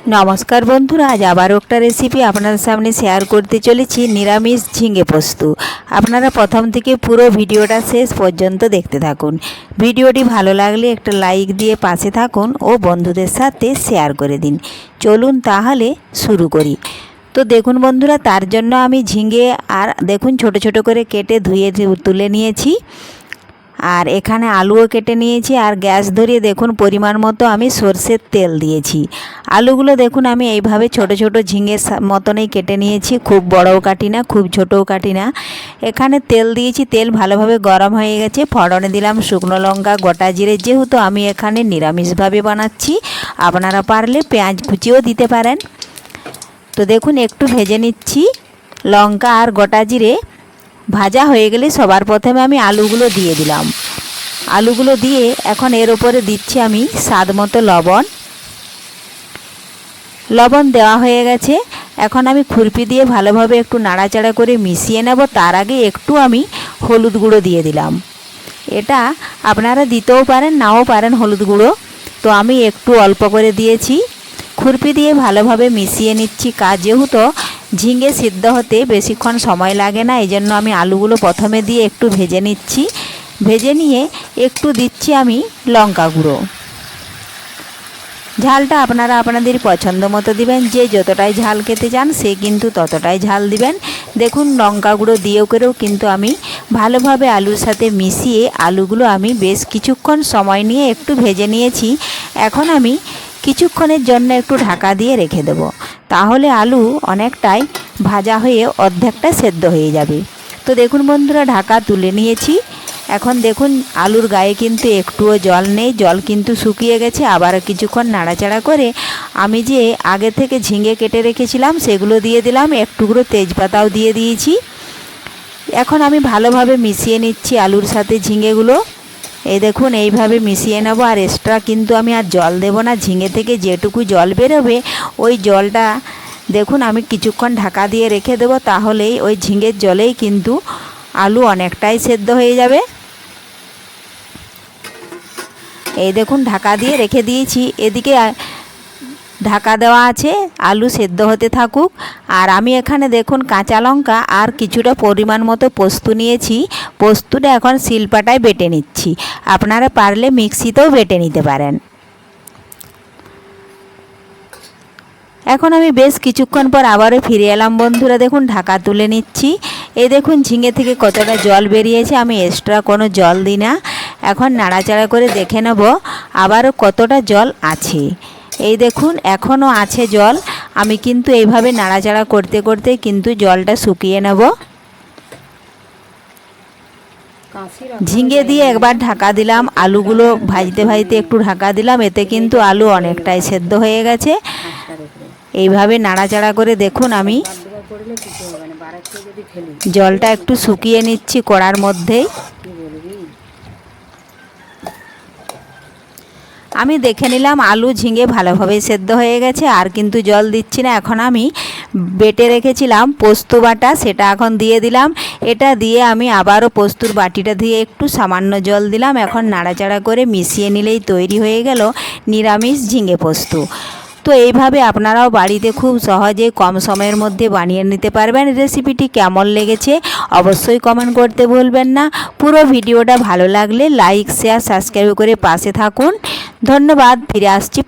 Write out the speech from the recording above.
नमस्कार बंधुरा आज आबारो एक रेसिपि आपनादेर सामने शेयर करते चलेछि निरामिष झिंगे पोस्त। आपनारा प्रथम थेके पुरो भिडियोटा शेष पर्यन्त देखते थाकुन। भिडियोटी भालो लागले एकटा लाइक दिए पाशे थाकुन ओ बंधुदेर साथे शेयर करे दिन। चलुन ताहले शुरू करी। तो देखुन बंधुरा तार जन्य आमी झिंगे आर देखुन छोटो छोटो करे केटे धुए तुले निएछि আর এখানে আলুও কেটে নিয়েছি আর গ্যাস ধরিয়ে দেখুন পরিমাণ মতো আমি সরষের তেল দিয়েছি। আলুগুলো দেখুন আমি এইভাবে ছোট ছোট ঝিঙের মতনই কেটে নিয়েছি, খুব বড়ও কাটি না খুব ছোটও কাটি না। এখানে তেল দিয়েছি, তেল ভালোভাবে গরম হয়ে গেছে। ফোড়নে দিলাম শুকনো লঙ্কা, গোটা জিরে, যেহেতু আমি এখানে নিরামিষভাবে বানাচ্ছি আপনারা পারলে পেঁয়াজ কুচিও দিতে পারেন। তো দেখুন একটু ভেজে নিচ্ছি লঙ্কা আর গোটা জিরে। ভাজা হয়ে গেলে সবার প্রথমে আমি আলুগুলো দিয়ে দিলাম। আলুগুলো দিয়ে এখন এর উপরে দিচ্ছি আমি স্বাদ মতো লবণ। লবণ দেওয়া হয়ে গেছে। এখন আমি খুরপি দিয়ে ভালোভাবে একটু নাড়াচাড়া করে মিশিয়ে নেব। তার আগে একটু আমি হলুদ গুঁড়ো দিয়ে দিলাম। এটা আপনারা দিতেও পারেন নাও পারেন হলুদ গুঁড়ো, তো আমি একটু অল্প করে দিয়েছি। খুরপি দিয়ে ভালোভাবে মিশিয়ে নিচ্ছি। যেহেতু ঝিঙে সিদ্ধ হতে বেশিক্ষণ সময় লাগে না, এই জন্য আমি আলুগুলো প্রথমে দিয়ে একটু ভেজে নিচ্ছি। ভেজে নিয়ে একটু দিচ্ছি আমি লঙ্কা গুঁড়ো। ঝালটা আপনারা আপনাদের পছন্দ মতো দিবেন, যে যতটাই ঝাল খেতে চান সে কিন্তু ততটাই ঝাল দিবেন। দেখুন লঙ্কা গুঁড়ো দিয়েও করেও কিন্তু আমি ভালোভাবে আলুর সাথে মিশিয়ে আলুগুলো আমি বেশ কিছুক্ষণ সময় নিয়ে একটু ভেজে নিয়েছি। এখন আমি কিছুক্ষণের জন্য একটু ঢাকা দিয়ে রেখে দেব, তাহলে আলু অনেকটাই ভাজা হয়ে অর্ধেকটা সেদ্ধ হয়ে যাবে। তো দেখুন বন্ধুরা ঢাকা তুলে নিয়েছি। এখন দেখুন আলুর গায়ে কিন্তু একটুও জল নেই, জল কিন্তু শুকিয়ে গেছে। আবার কিছুক্ষণ নাড়াচাড়া করে আমি যে আগে থেকে ঝিঙে কেটে রেখেছিলাম সেগুলো দিয়ে দিলাম, এক টুকরো তেজপাতাও দিয়ে দিয়েছি। এখন আমি ভালোভাবে মিশিয়ে নিচ্ছি আলুর সাথে ঝিঙেগুলো। এই দেখুন এইভাবে মিশিয়ে নেব। আর এক্সট্রা কিন্তু আমি আর জল দেব না। ঝিঙে থেকে যেটুকু জল বেরোবে ওই জলটা দেখুন আমি কিছুক্ষণ ঢাকা দিয়ে রেখে দেব, তাহলেই ওই ঝিঙের জলেই কিন্তু আলু অনেকটাই সেদ্ধ হয়ে যাবে। এই দেখুন ঢাকা দিয়ে রেখে দিয়েছি। এদিকে ঢাকা দেওয়া আছে, আলু সেদ্ধ হতে থাকুক। আর আমি এখানে দেখুন কাঁচা লঙ্কা আর কিছুটা পরিমাণ মতো পোস্ত নিয়েছি। পোস্তটা এখন শিলপাটায় বেটে নিচ্ছি, আপনারা পারলে মিক্সিতেও বেটে নিতে পারেন। এখন আমি বেশ কিছুক্ষণ পর আবারও ফিরে এলাম বন্ধুরা। দেখুন ঢাকা তুলে নিচ্ছি। এই দেখুন ঝিঙে থেকে কতটা জল বেরিয়েছে, আমি এক্সট্রা কোনো জল দিই না। এখন নাড়াচাড়া করে দেখে নেব আবারও কতটা জল আছে। এই দেখুন এখনও আছে জল। আমি কিন্তু এইভাবে নাড়াচাড়া করতে করতে কিন্তু জলটা শুকিয়ে নেব। ঝিঙে দিয়ে একবার ঢাকা দিলাম, আলুগুলো ভাজতে ভাজতে একটু ঢাকা দিলাম, এতে কিন্তু আলু অনেকটাই সেদ্ধ হয়ে গেছে। এইভাবে নাড়াচাড়া করে দেখুন আমি জলটা একটু শুকিয়ে নিচ্ছি কড়ার মধ্যেই। আমি দেখে নিলাম আলু ঝিঙে ভালোভাবে সেদ্ধ হয়ে গেছে, আর কিন্তু জল দিচ্ছি না। এখন আমি বেটে রেখেছিলাম পোস্ত বাটা, সেটা এখন দিয়ে দিলাম। এটা দিয়ে আমি আবারও পোস্তুর বাটিটা দিয়ে একটু সামান্য জল দিলাম। এখন নাড়াচাড়া করে মিশিয়ে নিলেই তৈরি হয়ে গেল নিরামিষ ঝিঙে পোস্ত। তো এইভাবে আপনারাও বাড়িতে খুব সহজে কম সময়ের মধ্যে বানিয়ে নিতে পারবেন। রেসিপিটি কেমন লেগেছে অবশ্যই কমেন্ট করতে ভুলবেন না। পুরো ভিডিওটা ভালো লাগলে লাইক শেয়ার সাবস্ক্রাইব করে পাশে থাকুন। ধন্যবাদ। ফিরে আসছি